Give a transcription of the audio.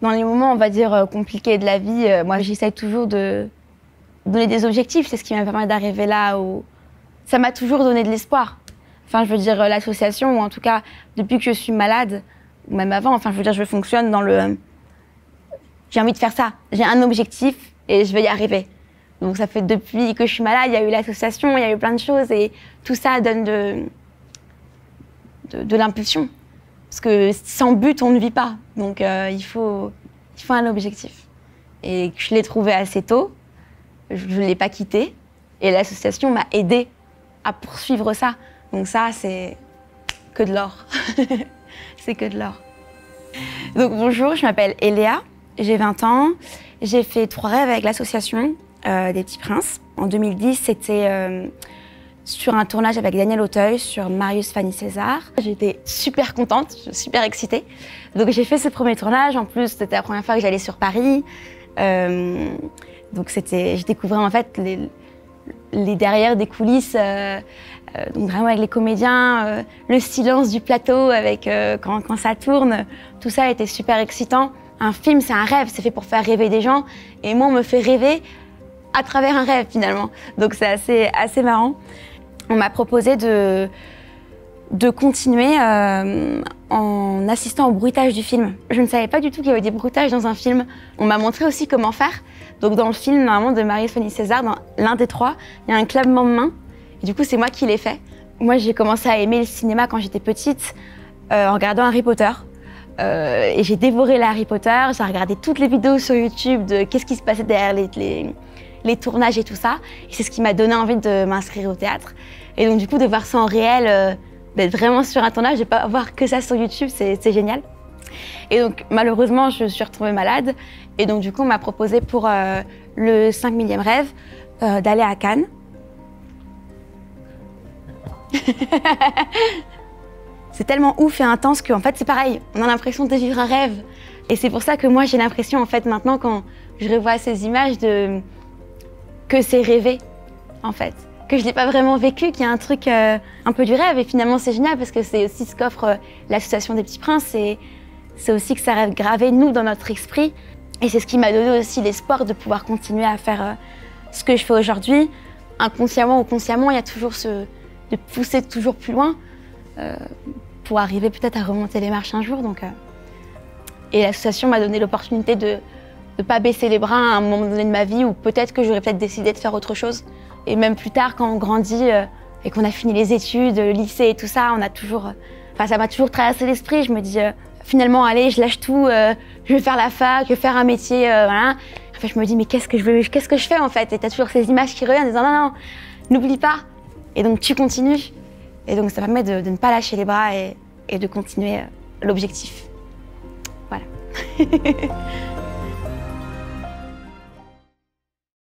Dans les moments, on va dire, compliqués de la vie, moi, j'essaie toujours de donner des objectifs. C'est ce qui m'a permis d'arriver là où ça m'a toujours donné de l'espoir. Enfin, je veux dire, l'association, ou en tout cas, depuis que je suis malade, ou même avant, enfin, je veux dire, je fonctionne dans le... J'ai envie de faire ça. J'ai un objectif et je vais y arriver. Donc, ça fait depuis que je suis malade, il y a eu l'association, il y a eu plein de choses et tout ça donne de l'impulsion. Parce que sans but, on ne vit pas. Donc, il faut un objectif. Et je l'ai trouvé assez tôt. Je ne l'ai pas quitté. Et l'association m'a aidée à poursuivre ça. Donc ça, c'est que de l'or. C'est que de l'or. Donc bonjour, je m'appelle Eléa, j'ai 20 ans. J'ai fait 3 rêves avec l'association des Petits Princes. En 2010, c'était sur un tournage avec Daniel Auteuil sur Marius, Fanny, César. J'étais super contente, super excitée. Donc j'ai fait ce premier tournage. En plus, c'était la première fois que j'allais sur Paris. Donc je découvrais en fait les derrière des coulisses, donc vraiment avec les comédiens, le silence du plateau avec quand ça tourne, tout ça était super excitant. Un film, c'est un rêve, c'est fait pour faire rêver des gens, et moi on me fait rêver à travers un rêve finalement. Donc c'est assez marrant. On m'a proposé de continuer en assistant au bruitage du film. Je ne savais pas du tout qu'il y avait des bruitages dans un film. On m'a montré aussi comment faire. Donc dans le film, normalement, de Marius, Fanny, César, dans l'un des 3, il y a un claquement de main. Et du coup, c'est moi qui l'ai fait. Moi, j'ai commencé à aimer le cinéma quand j'étais petite, en regardant Harry Potter. Et j'ai dévoré les Harry Potter. J'ai regardé toutes les vidéos sur YouTube de qu'est-ce qui se passait derrière les tournages et tout ça. Et c'est ce qui m'a donné envie de m'inscrire au théâtre. Et donc du coup, de voir ça en réel, d'être vraiment sur un tournage, de ne pas voir que ça sur YouTube, c'est génial. Et donc malheureusement, je suis retombée malade. Et donc du coup, on m'a proposé pour le 5 millième rêve d'aller à Cannes. C'est tellement ouf et intense qu'en fait, c'est pareil. On a l'impression de vivre un rêve. Et c'est pour ça que moi, j'ai l'impression, en fait, maintenant, quand je revois ces images, que c'est rêvé, en fait. Que je ne l'ai pas vraiment vécu, qu'il y a un truc un peu du rêve. Et finalement, c'est génial parce que c'est aussi ce qu'offre l'association des Petits Princes. C'est aussi que ça reste gravé, nous, dans notre esprit. Et c'est ce qui m'a donné aussi l'espoir de pouvoir continuer à faire ce que je fais aujourd'hui. Inconsciemment ou consciemment, il y a toujours de pousser toujours plus loin pour arriver peut-être à remonter les marches un jour. Donc, et l'association m'a donné l'opportunité de ne pas baisser les bras à un moment donné de ma vie où peut-être que j'aurais peut-être décidé de faire autre chose. Et même plus tard, quand on grandit et qu'on a fini les études, le lycée et tout ça, on a toujours, ça m'a toujours traversé l'esprit. Je me dis, finalement, allez, je lâche tout, je vais faire la fac, je vais faire un métier, voilà. En fait, je me dis, mais qu'est-ce que je fais en fait? Et t'as toujours ces images qui reviennent en disant, non, n'oublie pas. Et donc, tu continues. Et donc, ça permet de ne pas lâcher les bras et de continuer l'objectif. Voilà.